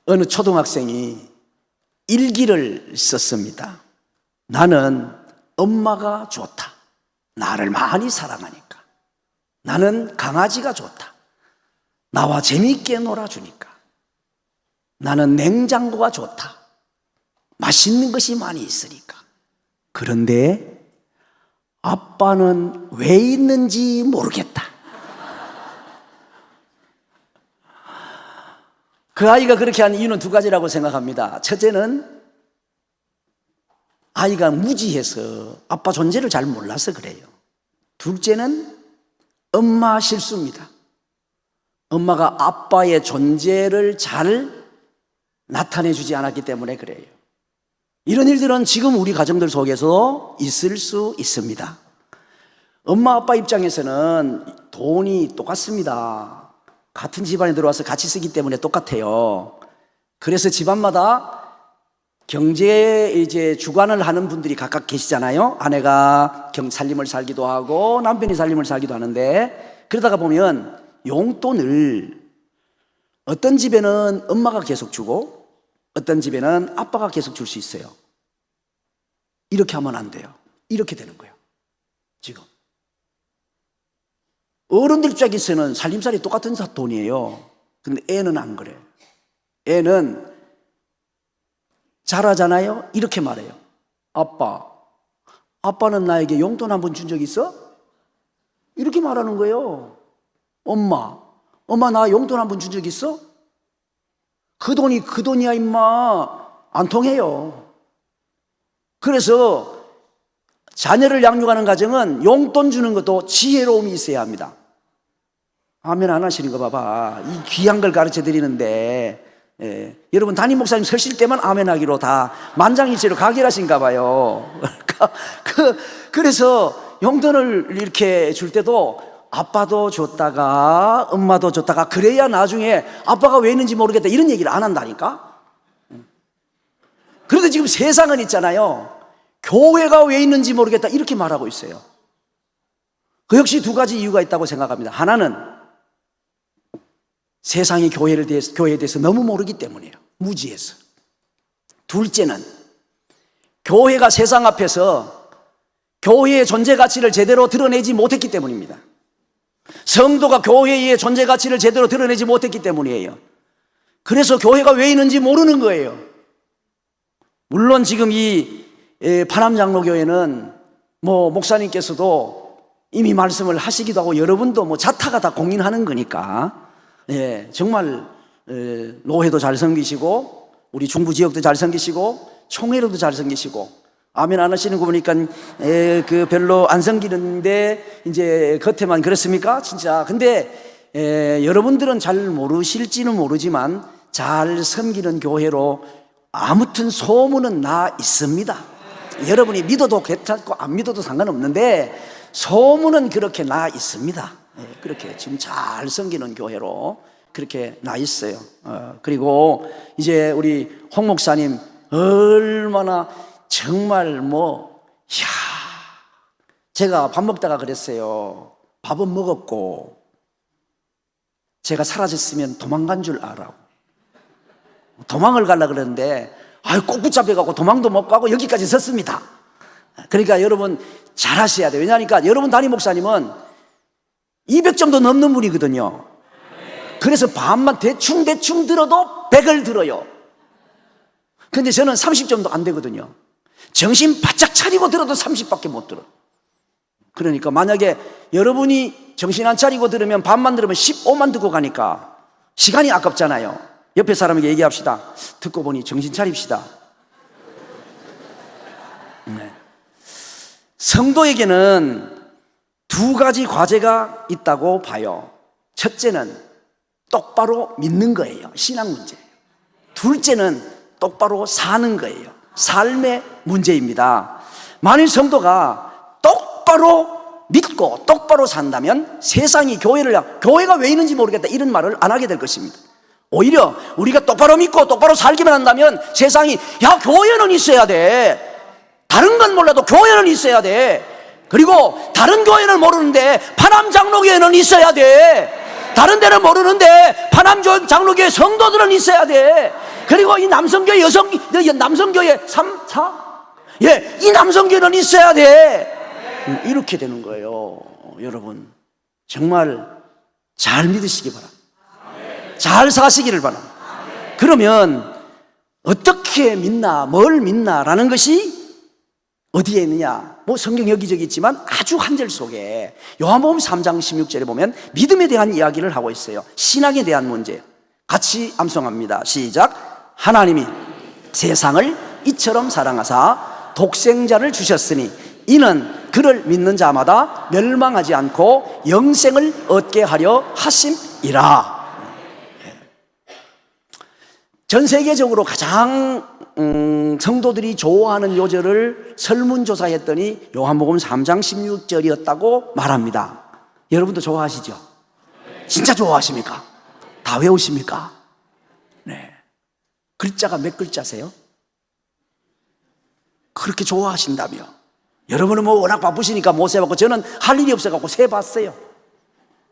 어느 초등학생이 일기를 썼습니다. 나는 엄마가 좋다. 나를 많이 사랑하니까. 나는 강아지가 좋다. 나와 재미있게 놀아주니까. 나는 냉장고가 좋다. 맛있는 것이 많이 있으니까. 그런데 아빠는 왜 있는지 모르겠다. 그 아이가 그렇게 한 이유는 두 가지라고 생각합니다. 첫째는 아이가 무지해서 아빠 존재를 잘 몰라서 그래요. 둘째는 엄마 실수입니다. 엄마가 아빠의 존재를 잘 나타내주지 않았기 때문에 그래요. 이런 일들은 지금 우리 가정들 속에서 있을 수 있습니다. 엄마 아빠 입장에서는 돈이 똑같습니다. 같은 집안에 들어와서 같이 쓰기 때문에 똑같아요. 그래서 집안마다 경제에 이제 주관을 하는 분들이 각각 계시잖아요. 아내가 살림을 살기도 하고 남편이 살림을 살기도 하는데, 그러다가 보면 용돈을 어떤 집에는 엄마가 계속 주고 어떤 집에는 아빠가 계속 줄 수 있어요. 이렇게 하면 안 돼요. 이렇게 되는 거예요. 지금 어른들 입장에서는 살림살이 똑같은 돈이에요. 근데 애는 안 그래요. 애는 잘하잖아요. 이렇게 말해요. 아빠는 나에게 용돈 한 번 준 적 있어? 이렇게 말하는 거예요. 엄마 나 용돈 한 번 준 적 있어? 그 돈이 그 돈이야 임마. 안 통해요. 그래서 자녀를 양육하는 가정은 용돈 주는 것도 지혜로움이 있어야 합니다. 아멘 안 하시는 거 봐봐. 이 귀한 걸 가르쳐 드리는데, 여러분 담임 목사님 서실 때만 아멘 하기로 다 만장일치로 가결하신가 봐요. 그래서 용돈을 이렇게 줄 때도 아빠도 줬다가 엄마도 줬다가 그래야 나중에 아빠가 왜 있는지 모르겠다 이런 얘기를 안 한다니까. 그런데 지금 세상은 있잖아요. 교회가 왜 있는지 모르겠다 이렇게 말하고 있어요. 그 역시 두 가지 이유가 있다고 생각합니다. 하나는 세상이 교회에 대해서 너무 모르기 때문이에요. 무지해서. 둘째는 교회가 세상 앞에서 교회의 존재 가치를 제대로 드러내지 못했기 때문입니다. 성도가 교회의 존재 가치를 제대로 드러내지 못했기 때문이에요. 그래서 교회가 왜 있는지 모르는 거예요. 물론 지금 이 파남장로교회는 목사님께서도 이미 말씀을 하시기도 하고 여러분도 자타가 다 공인하는 거니까, 정말 노회도 잘 섬기시고 우리 중부 지역도 잘 섬기시고 총회로도 잘 섬기시고, 아멘 안 하시는 거 보니까 별로 안 섬기는데 이제 겉에만 그렇습니까? 진짜. 근데 여러분들은 잘 모르실지는 모르지만 잘 섬기는 교회로 아무튼 소문은 나 있습니다. 여러분이 믿어도 괜찮고 안 믿어도 상관없는데 소문은 그렇게 나 있습니다. 그렇게 지금 잘 섬기는 교회로 그렇게 나 있어요. 그리고 이제 우리 홍 목사님 얼마나 정말 제가 밥 먹다가 그랬어요. 밥은 먹었고 제가 사라졌으면 도망간 줄 알아. 도망을 가려고 그랬는데 꼭 붙잡혀갖고 도망도 못 가고 여기까지 섰습니다. 그러니까 여러분 잘 하셔야 돼요. 왜냐하니까 여러분 담임 목사님은 200점도 넘는 분이거든요. 그래서 밥만 대충 들어도 100을 들어요. 근데 저는 30점도 안 되거든요. 정신 바짝 차리고 들어도 30밖에 못 들어요. 그러니까 만약에 여러분이 정신 안 차리고 들으면 밥만 들으면 15만 듣고 가니까 시간이 아깝잖아요. 옆에 사람에게 얘기합시다. 듣고 보니 정신 차립시다. 성도에게는 두 가지 과제가 있다고 봐요. 첫째는 똑바로 믿는 거예요. 신앙 문제예요. 둘째는 똑바로 사는 거예요. 삶의 문제입니다. 만일 성도가 똑바로 믿고 똑바로 산다면 세상이 교회가 왜 있는지 모르겠다 이런 말을 안 하게 될 것입니다. 오히려 우리가 똑바로 믿고 똑바로 살기만 한다면 세상이 교회는 있어야 돼. 다른 건 몰라도 교회는 있어야 돼. 그리고 다른 교회는 모르는데 파남장로교회는 있어야 돼. 다른 데는 모르는데 파남장로교회 성도들은 있어야 돼. 그리고 이 남성교회 남성교회 3, 4? 예, 이 남성교회는 있어야 돼. 이렇게 되는 거예요. 여러분, 정말 잘 믿으시기 바랍니다. 잘 사시기를 바랍니다. 그러면 어떻게 믿나, 뭘 믿나라는 것이 어디에 있느냐? 뭐 성경 여기저기 있지만 아주 한 절 속에 요한복음 3장 16절에 보면 믿음에 대한 이야기를 하고 있어요. 신앙에 대한 문제. 같이 암송합니다. 시작. 하나님이 세상을 이처럼 사랑하사 독생자를 주셨으니 이는 그를 믿는 자마다 멸망하지 않고 영생을 얻게 하려 하심이라. 전 세계적으로 가장 성도들이 좋아하는 요절을 설문조사했더니 요한복음 3장 16절이었다고 말합니다. 여러분도 좋아하시죠? 진짜 좋아하십니까? 다 외우십니까? 네. 글자가 몇 글자세요? 그렇게 좋아하신다며. 여러분은 뭐 워낙 바쁘시니까 못 세봤고 저는 할 일이 없어갖고 세봤어요.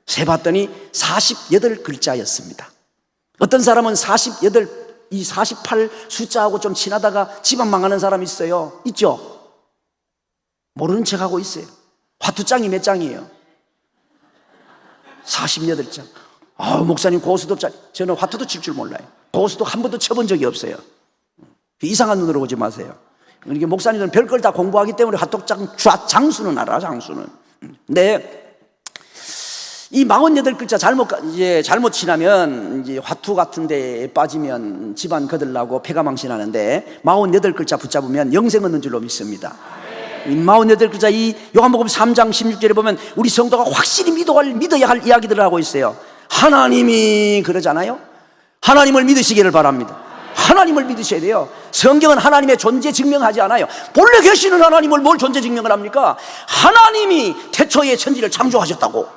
세봤더니 48글자였습니다. 어떤 사람은 48 숫자하고 좀 친하다가 집안 망하는 사람 있어요. 있죠? 모르는 척하고 있어요. 화투장이 몇 장이에요? 48장. 목사님 고수도 저는 화투도 칠 줄 몰라요. 고수도 한 번도 쳐본 적이 없어요. 이상한 눈으로 보지 마세요. 이게 목사님들은 별걸 다 공부하기 때문에 화투장 장수는 알아, 장수는. 근데 이 48글자 잘못 치나면 이제 화투 같은 데에 빠지면 집안 거들나고 폐가 망신하는데 48글자 붙잡으면 영생 얻는 줄로 믿습니다. 이 48글자 이 요한복음 3장 16절에 보면 우리 성도가 확실히 믿어야 할 이야기들을 하고 있어요. 하나님이 그러잖아요. 하나님을 믿으시기를 바랍니다. 하나님을 믿으셔야 돼요. 성경은 하나님의 존재 증명하지 않아요. 본래 계시는 하나님을 뭘 존재 증명을 합니까? 하나님이 태초에 천지를 창조하셨다고.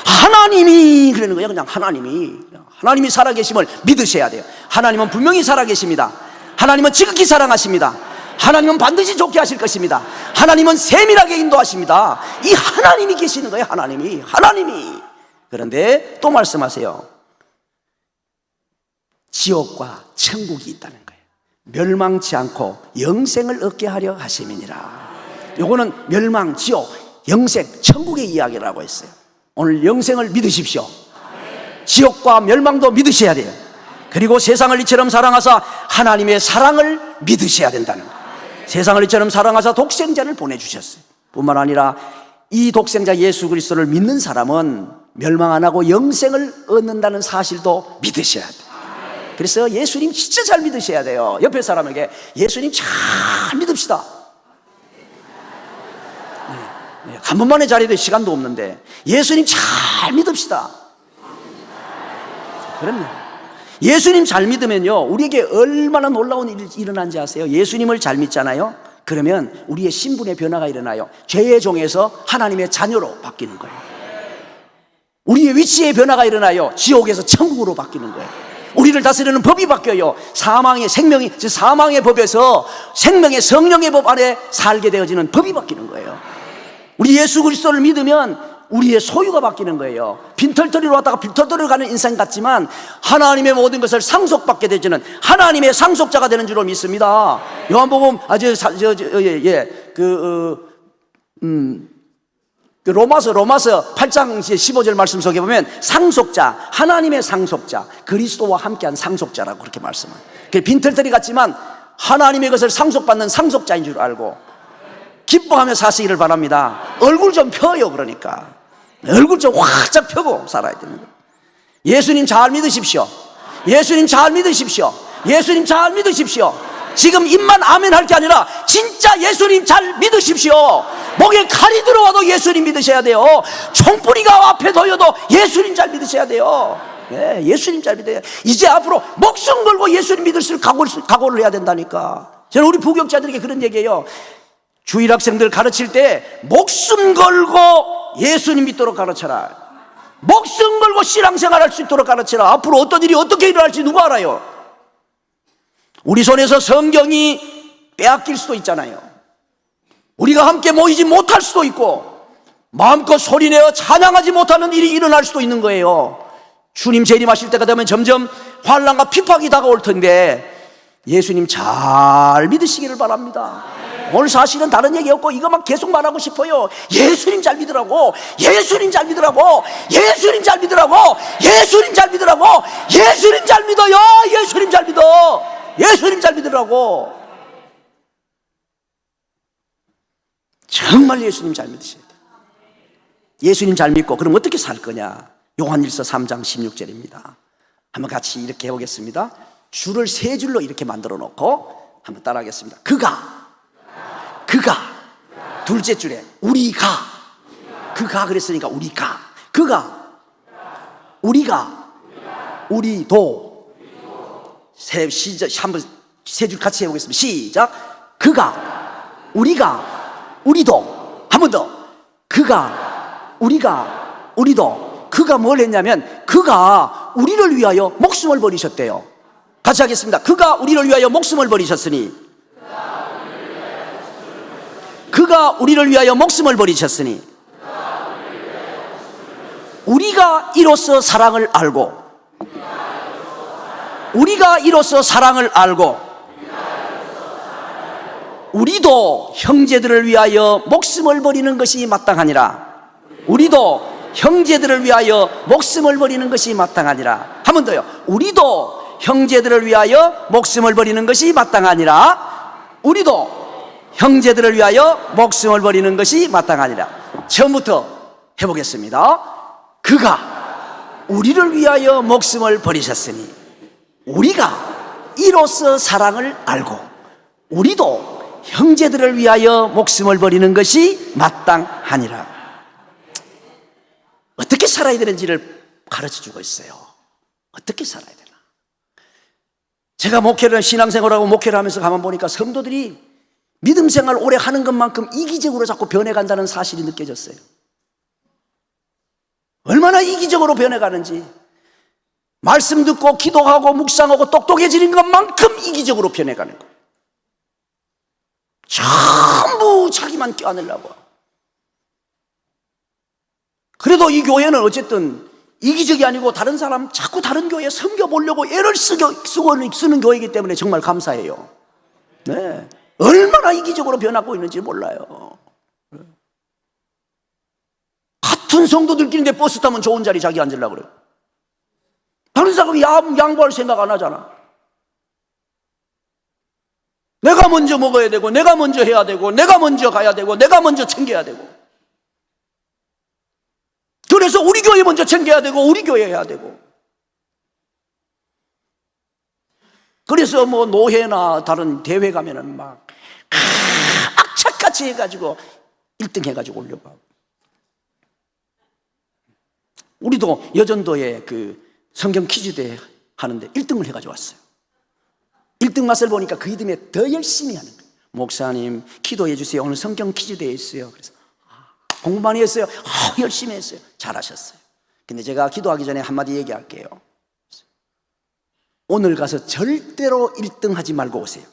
하나님이 그러는 거예요. 그냥 하나님이 살아계심을 믿으셔야 돼요. 하나님은 분명히 살아계십니다. 하나님은 지극히 사랑하십니다. 하나님은 반드시 좋게 하실 것입니다. 하나님은 세밀하게 인도하십니다. 이 하나님이 계시는 거예요. 하나님이. 그런데 또 말씀하세요. 지옥과 천국이 있다는 거예요. 멸망치 않고 영생을 얻게 하려 하심이니라. 요거는 멸망, 지옥, 영생, 천국의 이야기를 하고 있어요. 오늘 영생을 믿으십시오. 지옥과 멸망도 믿으셔야 돼요. 그리고 세상을 이처럼 사랑하사 하나님의 사랑을 믿으셔야 된다는 거예요. 세상을 이처럼 사랑하사 독생자를 보내주셨어요. 뿐만 아니라 이 독생자 예수 그리스도를 믿는 사람은 멸망 안 하고 영생을 얻는다는 사실도 믿으셔야 돼요. 그래서 예수님 진짜 잘 믿으셔야 돼요. 옆에 사람에게 예수님 잘 믿읍시다. 한 번만에 자리에 시간도 없는데 예수님 잘 믿읍시다. 그럼요. 예수님 잘 믿으면요 우리에게 얼마나 놀라운 일이 일어난지 아세요? 예수님을 잘 믿잖아요. 그러면 우리의 신분의 변화가 일어나요. 죄의 종에서 하나님의 자녀로 바뀌는 거예요. 우리의 위치의 변화가 일어나요. 지옥에서 천국으로 바뀌는 거예요. 우리를 다스리는 법이 바뀌어요. 사망의 법에서 생명의 성령의 법 안에 살게 되어지는 법이 바뀌는 거예요. 우리 예수 그리스도를 믿으면 우리의 소유가 바뀌는 거예요. 빈털터리로 왔다가 빈털터리로 가는 인생 같지만 하나님의 모든 것을 상속받게 되지는 하나님의 상속자가 되는 줄로 믿습니다. 요한복음 로마서 8장 15절 말씀 속에 보면 상속자, 하나님의 상속자, 그리스도와 함께한 상속자라고 그렇게 말씀합니다. 빈털터리 같지만 하나님의 것을 상속받는 상속자인 줄 알고 기뻐하며 사시기를 바랍니다. 얼굴 좀 펴요. 그러니까 얼굴 좀 활짝 펴고 살아야 되는 거예요. 예수님 잘 믿으십시오. 예수님 잘 믿으십시오. 예수님 잘 믿으십시오. 지금 입만 아멘 할 게 아니라 진짜 예수님 잘 믿으십시오. 목에 칼이 들어와도 예수님 믿으셔야 돼요. 총뿌리가 앞에 놓여도 예수님 잘 믿으셔야 돼요. 네, 예수님 잘 믿어야 돼요. 이제 앞으로 목숨 걸고 예수님 믿을 수 각오를 해야 된다니까. 저는 우리 부교육자들에게 그런 얘기해요. 주일 학생들 가르칠 때 목숨 걸고 예수님 믿도록 가르쳐라. 목숨 걸고 신앙생활 할 수 있도록 가르쳐라. 앞으로 어떤 일이 어떻게 일어날지 누가 알아요? 우리 손에서 성경이 빼앗길 수도 있잖아요. 우리가 함께 모이지 못할 수도 있고 마음껏 소리내어 찬양하지 못하는 일이 일어날 수도 있는 거예요. 주님 재림하실 때가 되면 점점 환난과 핍박이 다가올 텐데 예수님 잘 믿으시기를 바랍니다. 오늘 사실은 다른 얘기 없고 이것만 계속 말하고 싶어요. 예수님 잘 믿으라고, 예수님 잘 믿으라고, 예수님 잘 믿으라고, 예수님 잘 믿으라고, 예수님 잘 믿어요. 예수님 잘 믿어. 예수님 잘 믿으라고. 정말 예수님 잘 믿으셔야 돼요. 예수님 잘 믿고 그럼 어떻게 살 거냐? 요한일서 3장 16절입니다. 한번 같이 이렇게 해보겠습니다. 줄을 세 줄로 이렇게 만들어 놓고 한번 따라하겠습니다. 그가 둘째 줄에 우리가 그가 그랬으니까 우리가 우리도 한번 세 줄 같이 해보겠습니다. 시작. 그가 우리도 한 번 더. 그가 우리도 그가 뭘 했냐면 그가 우리를 위하여 목숨을 버리셨대요. 같이 하겠습니다. 그가 우리를 위하여 목숨을 버리셨으니 그가 우리를 위하여 목숨을 버리셨으니 우리가 이로써 사랑을 알고 우리도 형제들을 위하여 목숨을 버리는 것이 마땅하니라. 우리도 형제들을 위하여 목숨을 버리는 것이 마땅하니라. 한 번 더요. 우리도 형제들을 위하여 목숨을 버리는 것이 마땅하니라. 우리도 형제들을 위하여 목숨을 버리는 것이 마땅하니라. 처음부터 해보겠습니다. 그가 우리를 위하여 목숨을 버리셨으니 우리가 이로써 사랑을 알고 우리도 형제들을 위하여 목숨을 버리는 것이 마땅하니라. 어떻게 살아야 되는지를 가르쳐주고 있어요. 어떻게 살아야 되나. 제가 목회를 신앙생활하고 목회를 하면서 가만 보니까 성도들이 믿음 생활 오래 하는 것만큼 이기적으로 자꾸 변해간다는 사실이 느껴졌어요. 얼마나 이기적으로 변해가는지. 말씀 듣고 기도하고 묵상하고 똑똑해지는 것만큼 이기적으로 변해가는 거예요. 전부 자기만 껴안으려고. 그래도 이 교회는 어쨌든 이기적이 아니고 다른 사람 자꾸 다른 교회에 섬겨보려고 애를 쓰는 교회이기 때문에 정말 감사해요. 네. 얼마나 이기적으로 변하고 있는지 몰라요. 같은 성도들끼리 버스 타면 좋은 자리 자기 앉으려고 그래요. 다른 사람이 양보할 생각 안 하잖아. 내가 먼저 먹어야 되고 내가 먼저 해야 되고 내가 먼저 가야 되고 내가 먼저 챙겨야 되고. 그래서 우리 교회 먼저 챙겨야 되고 우리 교회 해야 되고. 그래서 뭐 노회나 다른 대회 가면은 막 악착같이 해가지고 1등 해가지고 올려봐. 우리도 여전도에 그 성경 퀴즈대회 하는데 1등을 해가지고 왔어요. 1등 맛을 보니까 그 이듬해 더 열심히 하는 거예요. 목사님 기도해 주세요. 오늘 성경 퀴즈대회 있어요. 그래서 공부 많이 했어요. 열심히 했어요. 잘하셨어요. 근데 제가 기도하기 전에 한마디 얘기할게요. 오늘 가서 절대로 1등 하지 말고 오세요.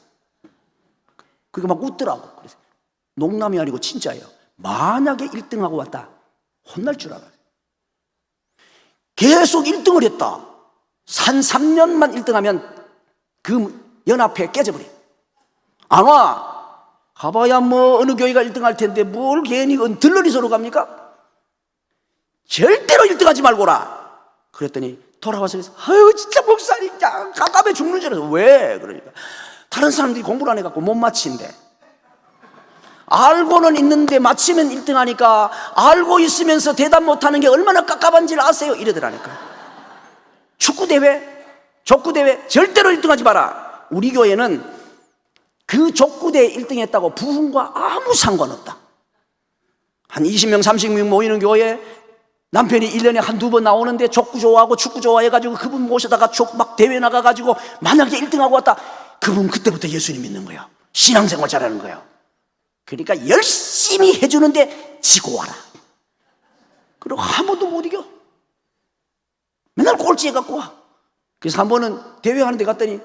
그게 막 웃더라고. 그래서 농담이 아니고 진짜예요. 만약에 1등하고 왔다 혼날 줄 알아요. 계속 1등을 했다. 한 3년만 1등하면 그 연합회 깨져버려. 안 와. 가봐야 뭐 어느 교회가 1등 할 텐데 뭘 괜히 들러리 서로 갑니까? 절대로 1등하지 말고라. 그랬더니 돌아와서 아유 진짜 목사님 갑갑해 죽는 줄 알았어. 왜? 그러니까 다른 사람들이 공부를 안 해갖고 못 맞힌대. 알고는 있는데 맞히면 1등 하니까 알고 있으면서 대답 못하는 게 얼마나 깝깝한지를 아세요? 이러더라니까. 축구대회, 족구대회 절대로 1등 하지 마라. 우리 교회는 그 족구대회 1등 했다고 부흥과 아무 상관없다. 한 20명 30명 모이는 교회에 남편이 1년에 한두 번 나오는데 족구 좋아하고 축구 좋아해가지고 그분 모셔다가 막 대회 나가가지고 만약에 1등하고 왔다. 그분 그때부터 예수님 믿는 거야. 신앙생활 잘하는 거야. 그러니까 열심히 해주는데 지고 와라. 그리고 한 번도 못 이겨. 맨날 꼴찌 해갖고 와. 그래서 한 번은 대회하는 데 갔더니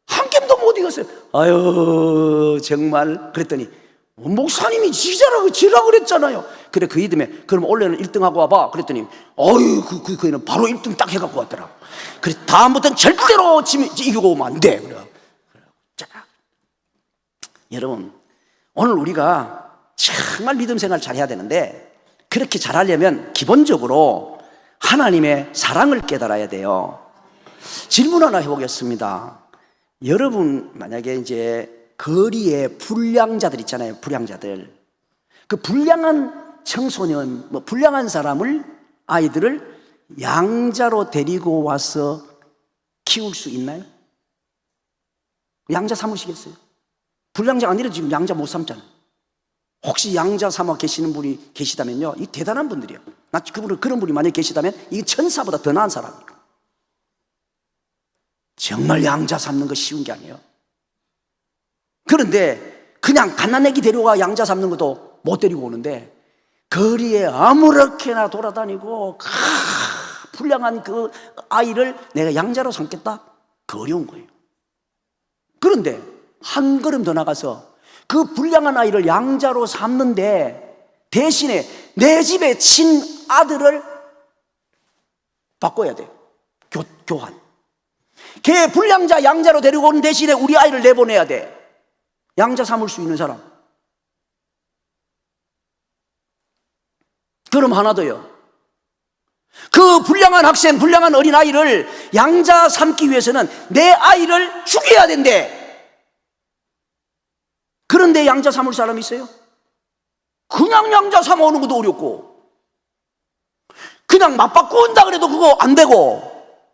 한 게임도 못 이겼어요. 아유 정말. 그랬더니 목사님이 지라고 그랬잖아요. 그래, 그 이듬해 그럼 원래는 1등하고 와봐 그랬더니 어휴 그 애는 바로 1등 딱 해갖고 왔더라고. 그래, 다음부터는 절대로 이기고 오면 안 돼. 그래. 자, 여러분, 오늘 우리가 정말 믿음 생활 잘 해야 되는데, 그렇게 잘하려면 기본적으로 하나님의 사랑을 깨달아야 돼요. 질문 하나 해보겠습니다. 여러분, 만약에 이제 거리에 불량자들 있잖아요. 불량자들. 그 불량한 청소년, 불량한 아이들을 양자로 데리고 와서 키울 수 있나요? 양자 삼으시겠어요? 불량자가 아니라 지금 양자 못 삼잖아요. 혹시 양자 삼아 계시는 분이 계시다면요, 이 대단한 분들이에요. 그런 분이 만약에 계시다면 이게 천사보다 더 나은 사람이에요. 정말 양자 삼는 거 쉬운 게 아니에요. 그런데 그냥 갓난애기 데려와 양자 삼는 것도 못 데리고 오는데, 거리에 아무렇게나 돌아다니고 불량한 그 아이를 내가 양자로 삼겠다? 그 어려운 거예요. 그런데 한 걸음 더 나가서 그 불량한 아이를 양자로 삼는데 대신에 내 집에 친아들을 바꿔야 돼요. 교환. 걔 불량자 양자로 데리고 오는 대신에 우리 아이를 내보내야 돼. 양자 삼을 수 있는 사람. 그럼 하나 더요. 그 불량한 학생, 불량한 어린아이를 양자 삼기 위해서는 내 아이를 죽여야 된대. 그런데 양자 삼을 사람이 있어요? 그냥 양자 삼아오는 것도 어렵고, 그냥 맞바꿔 온다 그래도 그거 안 되고,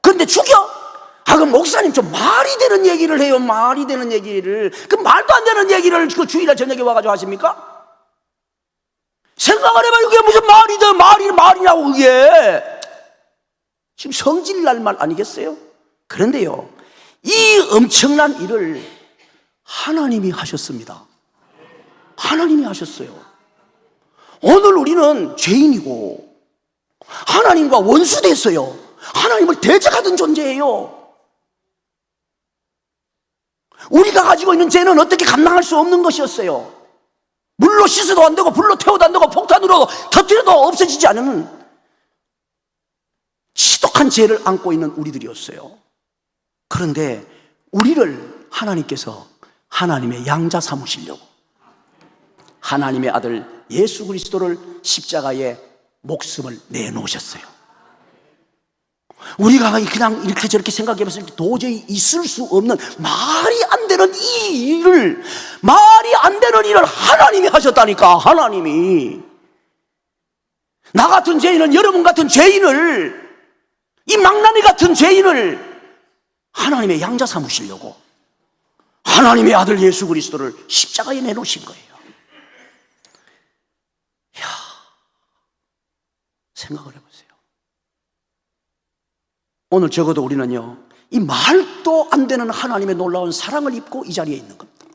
그런데 죽여? 그럼 목사님 좀 말이 되는 얘기를 해요. 말이 되는 얘기를. 그 말도 안 되는 얘기를 그 주일날 저녁에 와가지고 하십니까? 생각을 해봐요. 그게 무슨 말이냐고, 그게. 지금 성질날 말 아니겠어요? 그런데요, 이 엄청난 일을 하나님이 하셨습니다. 하나님이 하셨어요. 오늘 우리는 죄인이고 하나님과 원수 됐어요. 하나님을 대적하던 존재예요. 우리가 가지고 있는 죄는 어떻게 감당할 수 없는 것이었어요. 물로 씻어도 안 되고 불로 태워도 안 되고 폭탄으로 터뜨려도 없어지지 않는 지독한 죄를 안고 있는 우리들이었어요. 그런데 우리를 하나님께서 하나님의 양자 삼으시려고 하나님의 아들 예수 그리스도를 십자가에 목숨을 내놓으셨어요. 우리가 그냥 이렇게 저렇게 생각해 봤을 때 도저히 있을 수 없는 말이 안 되는 말이 안 되는 일을 하나님이 하셨다니까. 하나님이. 나 같은 죄인은, 여러분 같은 죄인을, 이 망나니 같은 죄인을 하나님의 양자 삼으시려고 하나님의 아들 예수 그리스도를 십자가에 내놓으신 거예요. 이야, 생각을 해보세요. 오늘 적어도 우리는요, 이 말도 안 되는 하나님의 놀라운 사랑을 입고 이 자리에 있는 겁니다.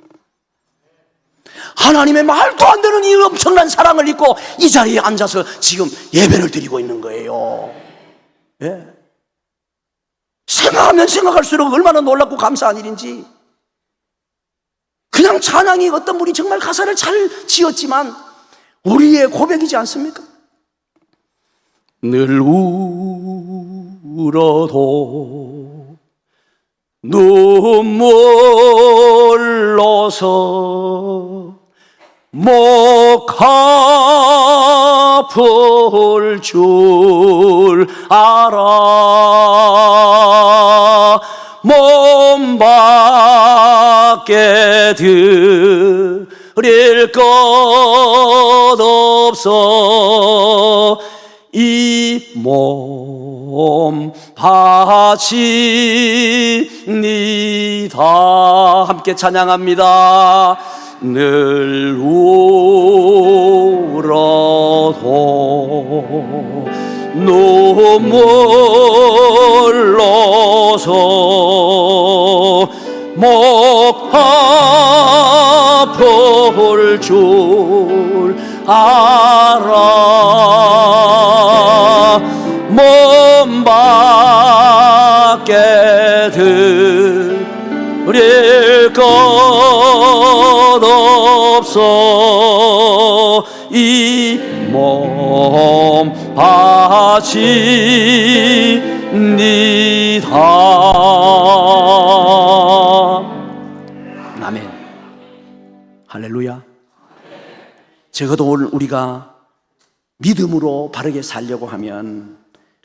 하나님의 말도 안 되는 이 엄청난 사랑을 입고 이 자리에 앉아서 지금 예배를 드리고 있는 거예요. 예. 생각하면 생각할수록 얼마나 놀랍고 감사한 일인지. 그냥 찬양이 어떤 분이 정말 가사를 잘 지었지만 우리의 고백이지 않습니까? 늘 울어도 눈물로서 목 아플 줄 알아. 몸 밖에 드릴 것 없어 이 몸 바치니다. 함께 찬양합니다. 늘 울어도 눈물로서 목 아플 줄 알아. 몸 밖에 드릴 것 없어 주옵소서. 이 몸 바치니다. 아멘. 할렐루야. 적어도 오늘 우리가 믿음으로 바르게 살려고 하면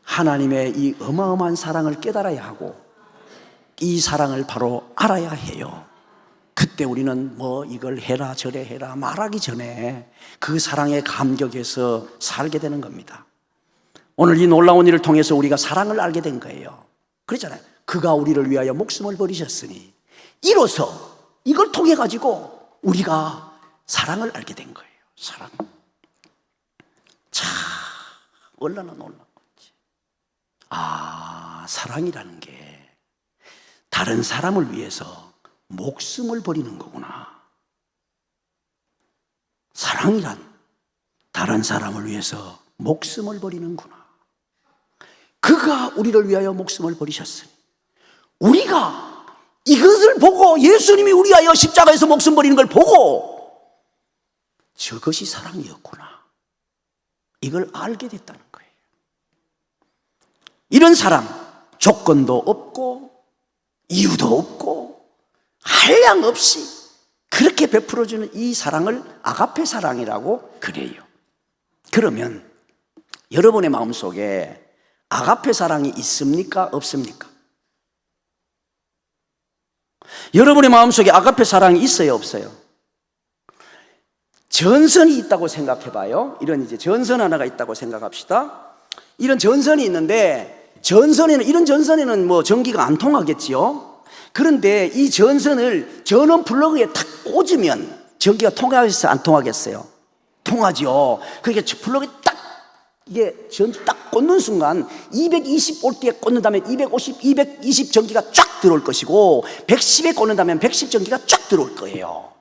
하나님의 이 어마어마한 사랑을 깨달아야 하고 이 사랑을 바로 알아야 해요. 그때 우리는 뭐 이걸 해라 저래 해라 말하기 전에 그 사랑에 감격해서 살게 되는 겁니다. 오늘 이 놀라운 일을 통해서 우리가 사랑을 알게 된 거예요. 그렇잖아요. 그가 우리를 위하여 목숨을 버리셨으니 이로써 이걸 통해 가지고 우리가 사랑을 알게 된 거예요. 사랑. 참 얼마나 놀라운 건지. 아, 사랑이라는 게 다른 사람을 위해서 목숨을 버리는 거구나. 사랑이란 다른 사람을 위해서 목숨을 버리는구나. 그가 우리를 위하여 목숨을 버리셨으니 우리가 이것을 보고 예수님이 우리 위하여 십자가에서 목숨 버리는 걸 보고 저것이 사랑이었구나. 이걸 알게 됐다는 거예요. 이런 사랑, 조건도 없고 이유도 없고 한량 없이 그렇게 베풀어주는 이 사랑을 아가페 사랑이라고 그래요. 그러면 여러분의 마음속에 아가페 사랑이 있습니까? 없습니까? 여러분의 마음속에 아가페 사랑이 있어요? 없어요? 전선이 있다고 생각해봐요. 이런 이제 전선 하나가 있다고 생각합시다. 이런 전선이 있는데 이런 전선에는 뭐 전기가 안 통하겠지요. 그런데 이 전선을 전원 플러그에 탁 꽂으면 전기가 통하겠어요? 안 통하겠어요? 통하죠. 그러니까 플러그에 딱 이게 전기 딱 꽂는 순간 220볼트에 꽂는다면 250, 220 전기가 쫙 들어올 것이고 110에 꽂는다면 110 전기가 쫙 들어올 거예요.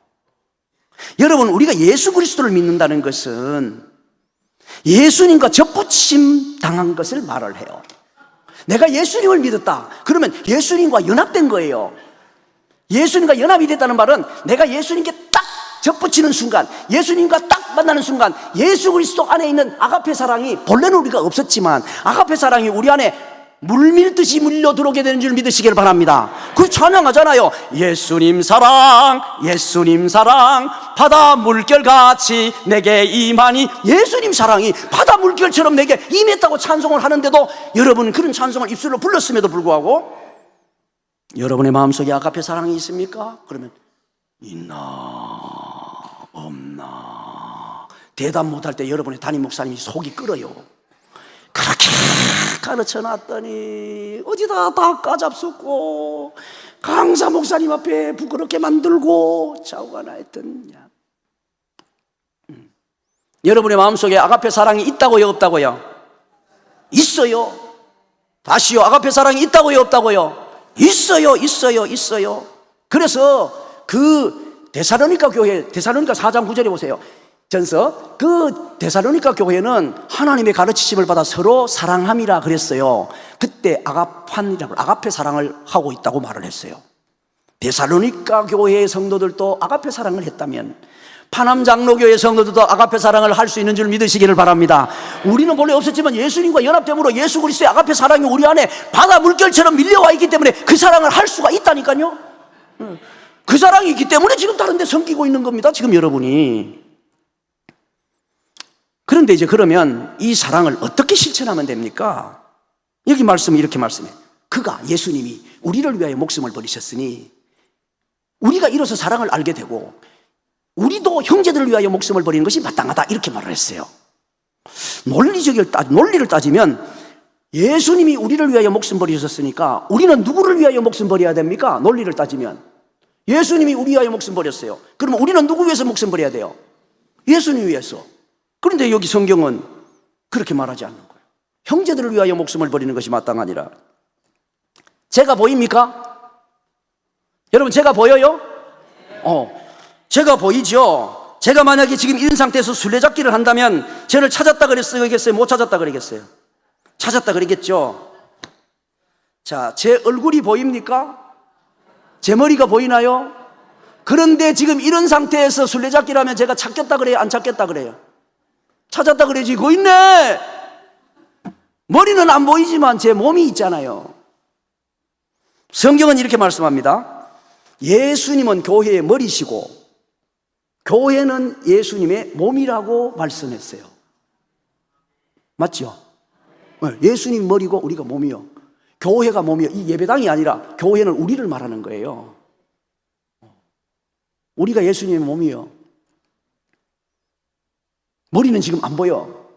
여러분, 우리가 예수 그리스도를 믿는다는 것은 예수님과 접붙임 당한 것을 말을 해요. 내가 예수님을 믿었다. 그러면 예수님과 연합된 거예요. 예수님과 연합이 됐다는 말은 내가 예수님께 딱 접붙이는 순간, 예수님과 딱 만나는 순간 예수 그리스도 안에 있는 아가페 사랑이, 본래는 우리가 없었지만 아가페 사랑이 우리 안에 물밀듯이 물려 들어오게 되는 줄 믿으시길 바랍니다. 그 찬양하잖아요. 예수님 사랑 바다 물결같이 내게 임하니. 예수님 사랑이 바다 물결처럼 내게 임했다고 찬송을 하는데도 여러분은 그런 찬송을 입술로 불렀음에도 불구하고 여러분의 마음속에 아가페 사랑이 있습니까? 그러면 있나 없나 대답 못할 때 여러분의 담임 목사님이 속이 끓어요. 그렇게 가르쳐 놨더니 어디다 다 까잡수고 강사 목사님 앞에 부끄럽게 만들고 좌우가 나 했더냐. 여러분의 마음속에 아가페 사랑이 있다고요? 없다고요? 있어요. 다시요. 아가페 사랑이 있다고요? 없다고요? 있어요. 그래서 그 데살로니가 교회, 데살로니가 4장 9절에 보세요. 전서, 그 데살로니가 교회는 하나님의 가르치심을 받아 서로 사랑함이라 그랬어요. 그때 아가페 사랑을 하고 있다고 말을 했어요. 데살로니가 교회의 성도들도 아가페 사랑을 했다면 파남 장로교회 성도들도 아가페 사랑을 할 수 있는 줄 믿으시기를 바랍니다. 우리는 본래 없었지만 예수님과 연합됨으로 예수 그리스도의 아가페 사랑이 우리 안에 바다 물결처럼 밀려와 있기 때문에 그 사랑을 할 수가 있다니까요. 그 사랑이 있기 때문에 지금 다른 데 섬기고 있는 겁니다. 지금 여러분이. 그런데 이제 그러면 이 사랑을 어떻게 실천하면 됩니까? 여기 말씀은 이렇게 말씀해요. 그가, 예수님이 우리를 위하여 목숨을 버리셨으니 우리가 이로써 사랑을 알게 되고 우리도 형제들을 위하여 목숨을 버리는 것이 마땅하다, 이렇게 말을 했어요. 논리를 따지면 예수님이 우리를 위하여 목숨 버리셨으니까 우리는 누구를 위하여 목숨 버려야 됩니까? 논리를 따지면 예수님이 우리 위하여 목숨 버렸어요. 그러면 우리는 누구 위해서 목숨 버려야 돼요? 예수님 위해서. 그런데 여기 성경은 그렇게 말하지 않는 거예요. 형제들을 위하여 목숨을 버리는 것이 마땅하니라. 제가 보입니까? 여러분, 제가 보여요? 제가 보이죠? 제가 만약에 지금 이런 상태에서 술래잡기를 한다면 저를 찾았다 그랬어요? 못 찾았다 그러겠어요? 찾았다 그러겠죠? 자, 제 얼굴이 보입니까? 제 머리가 보이나요? 그런데 지금 이런 상태에서 술래잡기라면 제가 찾겠다 그래요? 안 찾겠다 그래요? 찾았다 그래야지. 그거 있네. 머리는 안 보이지만 제 몸이 있잖아요. 성경은 이렇게 말씀합니다. 예수님은 교회의 머리시고 교회는 예수님의 몸이라고 말씀했어요. 맞죠? 예수님 머리고 우리가 몸이요. 교회가 몸이요. 이 예배당이 아니라 교회는 우리를 말하는 거예요. 우리가 예수님의 몸이요. 머리는 지금 안 보여.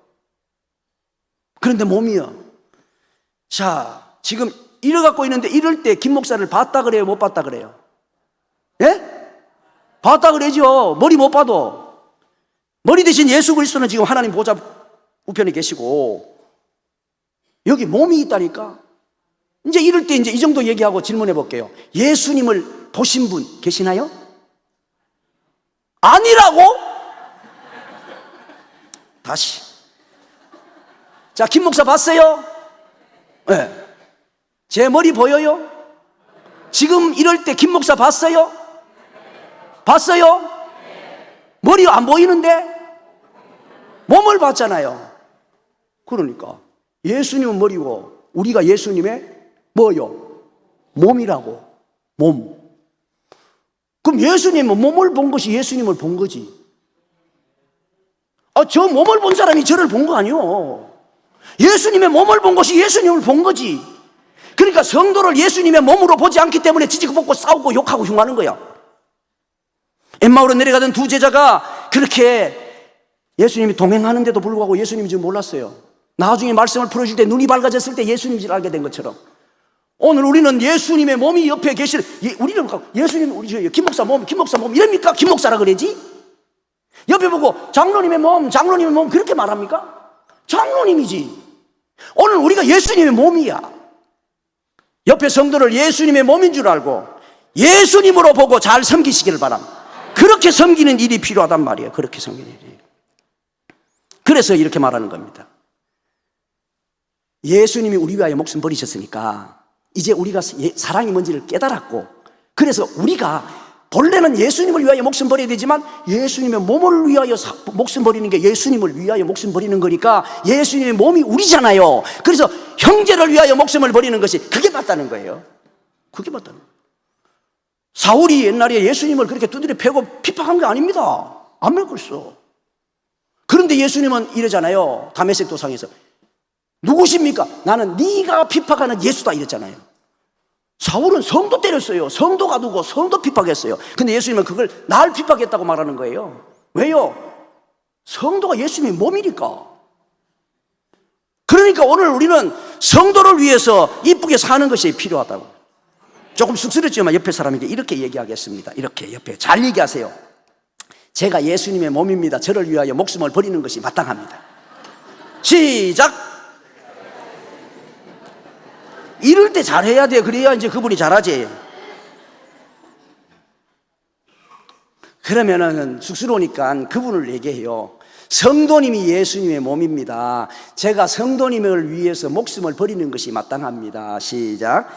그런데 몸이요. 자, 지금 이래갖고 있는데 이럴 때 김 목사를 봤다 그래요? 못 봤다 그래요? 예? 봤다 그러죠. 머리 못 봐도. 머리 대신 예수 그리스도는 지금 하나님 보좌 우편에 계시고 여기 몸이 있다니까. 이제 이럴 때 이제 이 정도 얘기하고 질문해 볼게요. 예수님을 보신 분 계시나요? 아니라고? 다시. 자, 김 목사 봤어요? 네. 제 머리 보여요? 지금 이럴 때 김 목사 봤어요? 봤어요? 머리 안 보이는데? 몸을 봤잖아요. 그러니까 예수님은 머리고 우리가 예수님의 뭐요? 몸이라고. 몸. 그럼 예수님은 몸을 본 것이 예수님을 본 거지. 저 몸을 본 사람이 저를 본 거 아니요. 예수님의 몸을 본 것이 예수님을 본 거지. 그러니까 성도를 예수님의 몸으로 보지 않기 때문에 지지고 볶고 싸우고 욕하고 흉하는 거야. 엠마오로 내려가던 두 제자가 그렇게 예수님이 동행하는데도 불구하고 예수님인 줄 몰랐어요. 나중에 말씀을 풀어줄 때 눈이 밝아졌을 때 예수님인 줄 알게 된 것처럼 오늘 우리는 예수님의 몸이 옆에 계실, 우리는 예수님, 우리 김 목사 몸, 김 목사 몸 이럽니까? 김 목사라 그러지? 옆에 보고 장로님의 몸 그렇게 말합니까? 장로님이지. 오늘 우리가 예수님의 몸이야. 옆에 성도를 예수님의 몸인 줄 알고 예수님으로 보고 잘 섬기시기를 바랍니다. 그렇게 섬기는 일이 필요하단 말이에요. 그렇게 섬기는 일이. 그래서 이렇게 말하는 겁니다. 예수님이 우리 위하여 목숨 버리셨으니까 이제 우리가 사랑이 뭔지를 깨달았고, 그래서 우리가 본래는 예수님을 위하여 목숨 버려야 되지만 예수님의 몸을 위하여 목숨 버리는 게 예수님을 위하여 목숨 버리는 거니까 예수님의 몸이 우리잖아요. 그래서 형제를 위하여 목숨을 버리는 것이 그게 맞다는 거예요. 그게 맞다는 거예요. 사울이 옛날에 예수님을 그렇게 두드려 패고 핍박한 게 아닙니다. 안 그랬어. 그런데 예수님은 이러잖아요. 다메섹 도상에서 누구십니까? 나는 네가 핍박하는 예수다 이랬잖아요. 사울은 성도 때렸어요. 성도 가두고 성도 핍박했어요. 근데 예수님은 그걸 날 핍박했다고 말하는 거예요. 왜요? 성도가 예수님의 몸이니까. 그러니까 오늘 우리는 성도를 위해서 이쁘게 사는 것이 필요하다고. 조금 쑥스럽지만 옆에 사람에게 이렇게 얘기하겠습니다. 이렇게 옆에 잘 얘기하세요. 제가 예수님의 몸입니다. 저를 위하여 목숨을 버리는 것이 마땅합니다. 시작! 이럴 때 잘해야 돼. 그래야 이제 그분이 잘하지. 그러면은 쑥스러우니까 그분을 얘기해요. 성도님이 예수님의 몸입니다. 제가 성도님을 위해서 목숨을 버리는 것이 마땅합니다. 시작.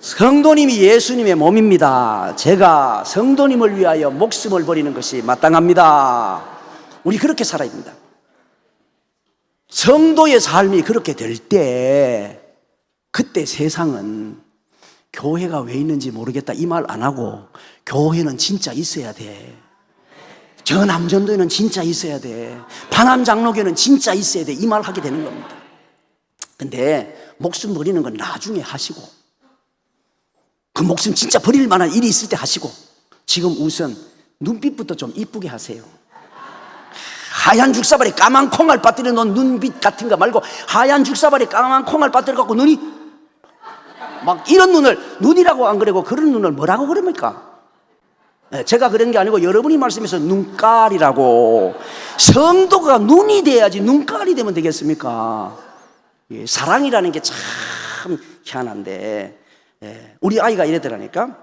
성도님이 예수님의 몸입니다. 제가 성도님을 위하여 목숨을 버리는 것이 마땅합니다. 우리 그렇게 살아야 됩니다. 성도의 삶이 그렇게 될 때 그때 세상은 교회가 왜 있는지 모르겠다 이 말 안 하고 교회는 진짜 있어야 돼. 저 남전도에는 진짜 있어야 돼. 파남 장로교는 진짜 있어야 돼. 이 말 하게 되는 겁니다. 근데 목숨 버리는 건 나중에 하시고 그 목숨 진짜 버릴 만한 일이 있을 때 하시고 지금 우선 눈빛부터 좀 이쁘게 하세요. 하얀 죽사발에 까만 콩알 빠뜨려 놓은 눈빛 같은 거 말고 하얀 죽사발에 까만 콩알 빠뜨려 갖고 눈이 막 이런 눈이라고 안 그러고 그런 눈을 뭐라고 그럽니까? 제가 그런 게 아니고 여러분이 말씀해서 눈깔이라고. 성도가 눈이 돼야지 눈깔이 되면 되겠습니까? 사랑이라는 게 참 희한한데 우리 아이가 이러더라니까.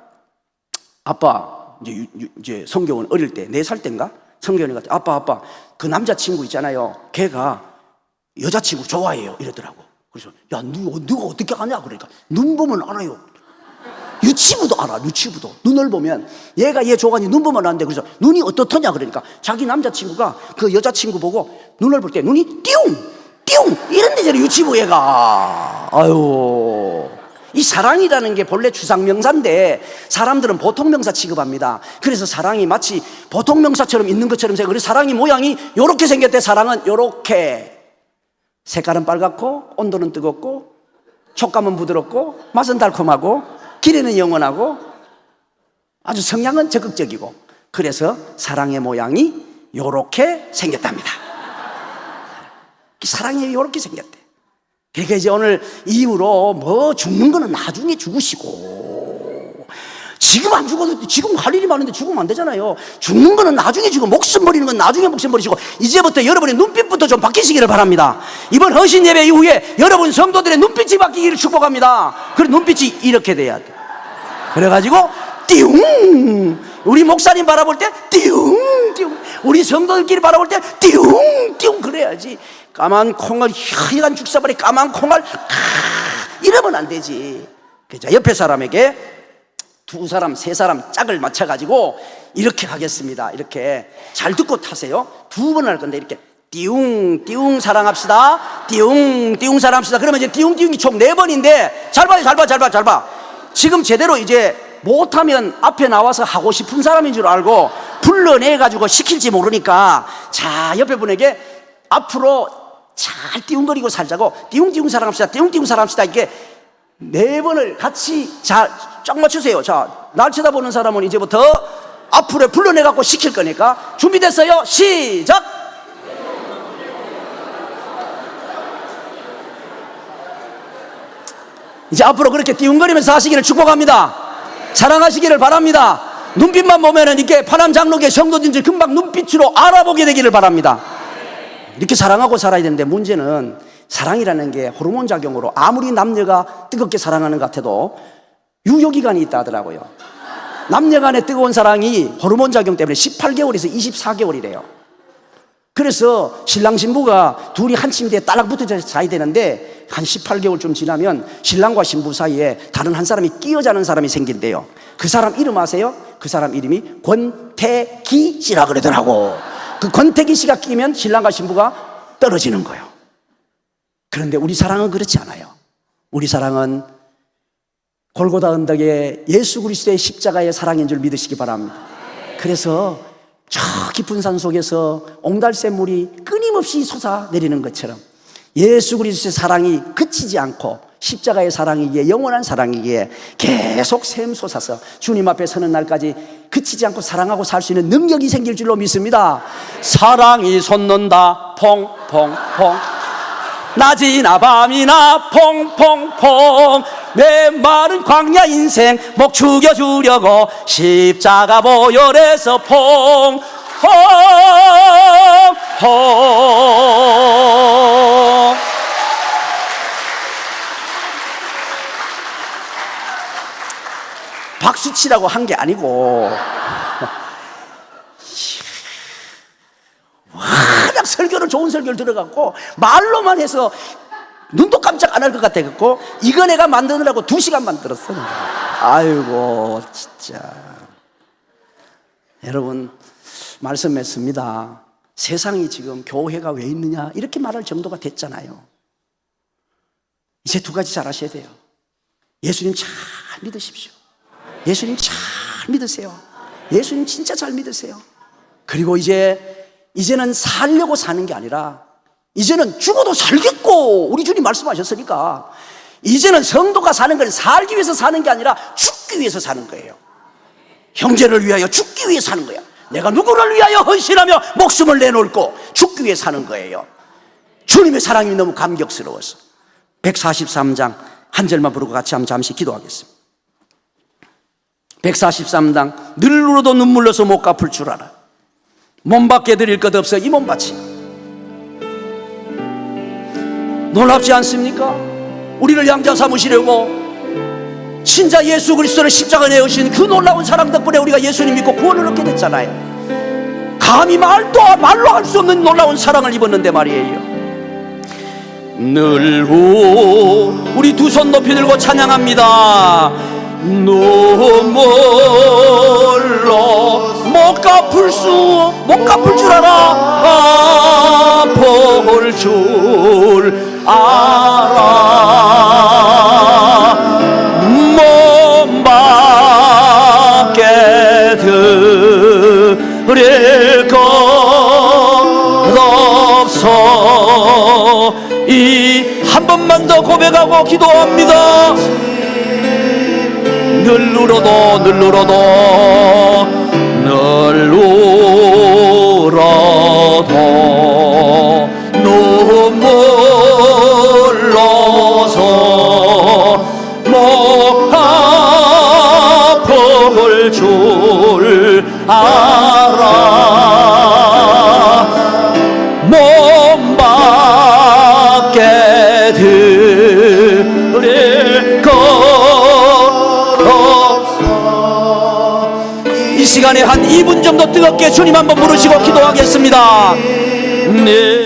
아빠 이제 성경은 어릴 때 4살 때인가 성경이 갔다 아빠 그 남자친구 있잖아요. 걔가 여자친구 좋아해요 이러더라고. 그래서 야 누가 어떻게 아냐 그러니까 눈 보면 알아요. 유치부도 알아. 유치부도 눈을 보면 얘가 얘 조간이 눈 보면 안 돼. 그래서 눈이 어떻더냐 그러니까 자기 남자친구가 그 여자친구 보고 눈을 볼 때 눈이 띠웅 띠웅 이런데 저래 유치부 얘가. 아유, 이 사랑이라는 게 본래 추상명사인데 사람들은 보통명사 취급합니다. 그래서 사랑이 마치 보통명사처럼 있는 것처럼 생각해요. 그래서 사랑이 모양이 요렇게 생겼대. 사랑은 요렇게 색깔은 빨갛고 온도는 뜨겁고 촉감은 부드럽고 맛은 달콤하고 길이는 영원하고 아주 성향은 적극적이고, 그래서 사랑의 모양이 요렇게 생겼답니다. 사랑이 요렇게 생겼대. 그러니까 이제 오늘 이후로 뭐 죽는 거는 나중에 죽으시고, 지금 안 죽어도 지금 할 일이 많은데 죽으면 안 되잖아요. 죽는 거는 나중에 죽고 목숨 버리는 건 나중에 목숨 버리시고, 이제부터 여러분의 눈빛부터 좀 바뀌시기를 바랍니다. 이번 헌신 예배 이후에 여러분 성도들의 눈빛이 바뀌기를 축복합니다. 그리고 눈빛이 이렇게 돼야 돼. 그래가지고 띠웅, 우리 목사님 바라볼 때 띠웅 띠웅, 우리 성도들끼리 바라볼 때 띠웅 띠웅 그래야지. 까만 콩을, 하얀 죽사발에 까만 콩을 이러면 안 되지. 그죠? 옆에 사람에게 두 사람, 세 사람 짝을 맞춰가지고 이렇게 하겠습니다. 이렇게 잘 듣고 타세요. 두 번 할 건데 이렇게 띠웅 띠웅 사랑합시다. 띠웅 띠웅 사랑합시다. 그러면 이제 띠웅 띠웅이 총 4번인데 잘 봐요. 잘 봐, 잘 봐, 잘 봐. 지금 제대로 이제 못하면 앞에 나와서 하고 싶은 사람인 줄 알고 불러내가지고 시킬지 모르니까, 자, 옆에 분에게 앞으로 잘 띠웅거리고 살자고, 띠웅띠웅 사랑합시다. 띠웅띠웅 사랑합시다. 이게 4번을 같이 쫙 맞추세요. 자, 날 쳐다보는 사람은 이제부터 앞으로 불러내갖고 시킬 거니까 준비됐어요? 시작! 이제 앞으로 그렇게 띠웅거리면서 하시기를 축복합니다. 사랑하시기를 바랍니다. 눈빛만 보면은 이렇게 파란 장로교의 성도든지 금방 눈빛으로 알아보게 되기를 바랍니다. 이렇게 사랑하고 살아야 되는데, 문제는 사랑이라는 게 호르몬 작용으로 아무리 남녀가 뜨겁게 사랑하는 것 같아도 유효기간이 있다 하더라고요. 남녀 간의 뜨거운 사랑이 호르몬 작용 때문에 18개월에서 24개월이래요. 그래서 신랑 신부가 둘이 한 침대에 따락 붙어서 자야 되는데 한 18개월쯤 지나면 신랑과 신부 사이에 다른 한 사람이 끼어 자는 사람이 생긴대요. 그 사람 이름 아세요? 그 사람 이름이 권태기 씨라 그러더라고. 그 권태기 씨가 끼면 신랑과 신부가 떨어지는 거예요. 그런데 우리 사랑은 그렇지 않아요. 우리 사랑은 골고다 언덕에 예수 그리스도의 십자가의 사랑인 줄 믿으시기 바랍니다. 그래서 저 깊은 산 속에서 옹달샘물이 끊임없이 솟아내리는 것처럼 예수 그리스도의 사랑이 그치지 않고 십자가의 사랑이기에, 영원한 사랑이기에 계속 샘솟아서 주님 앞에 서는 날까지 그치지 않고 사랑하고 살 수 있는 능력이 생길 줄로 믿습니다. 사랑이 솟는다 퐁퐁퐁, 낮이나 밤이나 퐁퐁퐁, 내 마른 광야 인생 목 죽여주려고 십자가 보혈에서 퐁퐁퐁. 박수치라고 한 게 아니고 워낙 설교는 좋은 설교를 들어갔고 말로만 해서 눈도 깜짝 안 할 것 같아갖고 이거 내가 만드느라고 2시간 만들었어. 아이고 진짜. 여러분 말씀했습니다. 세상이 지금 교회가 왜 있느냐 이렇게 말할 정도가 됐잖아요. 이제 2가지 잘 아셔야 돼요. 예수님 잘 믿으십시오. 예수님 잘 믿으세요. 예수님 진짜 잘 믿으세요. 그리고 이제는 살려고 사는 게 아니라 이제는 죽어도 살겠고, 우리 주님 말씀하셨으니까 이제는 성도가 사는 건 살기 위해서 사는 게 아니라 죽기 위해서 사는 거예요. 형제를 위하여 죽기 위해 사는 거야. 내가 누구를 위하여 헌신하며 목숨을 내놓을고 죽기 위해 사는 거예요. 주님의 사랑이 너무 감격스러워서 143장 한 절만 부르고 같이 한번 잠시 기도하겠습니다. 143장 늘 울어도 눈물로서 못 갚을 줄 알아. 몸밖에 드릴 것 없어 이 몸바치. 놀랍지 않습니까? 우리를 양자 삼으시려고 신자 예수 그리스도를 십자가에 내으신 그 놀라운 사랑 덕분에 우리가 예수님 믿고 구원을 얻게 됐잖아요. 감히 말로 할 수 없는 놀라운 사랑을 입었는데 말이에요. 늘 우리 두 손 높이 들고 찬양합니다. 눈물로 못 갚을 줄 알아. 볼 줄 알아. 몸밖에 드릴 것 없어. 이 한 번만 더 고백하고 기도합니다. 늘 울어도 눈물로서 못 아플 줄 알아. 몸밖에 드릴 것 없어. 이 시간에 한 2분 정도 뜨겁게 주님 한번 부르시고 기도하겠습니다. 네.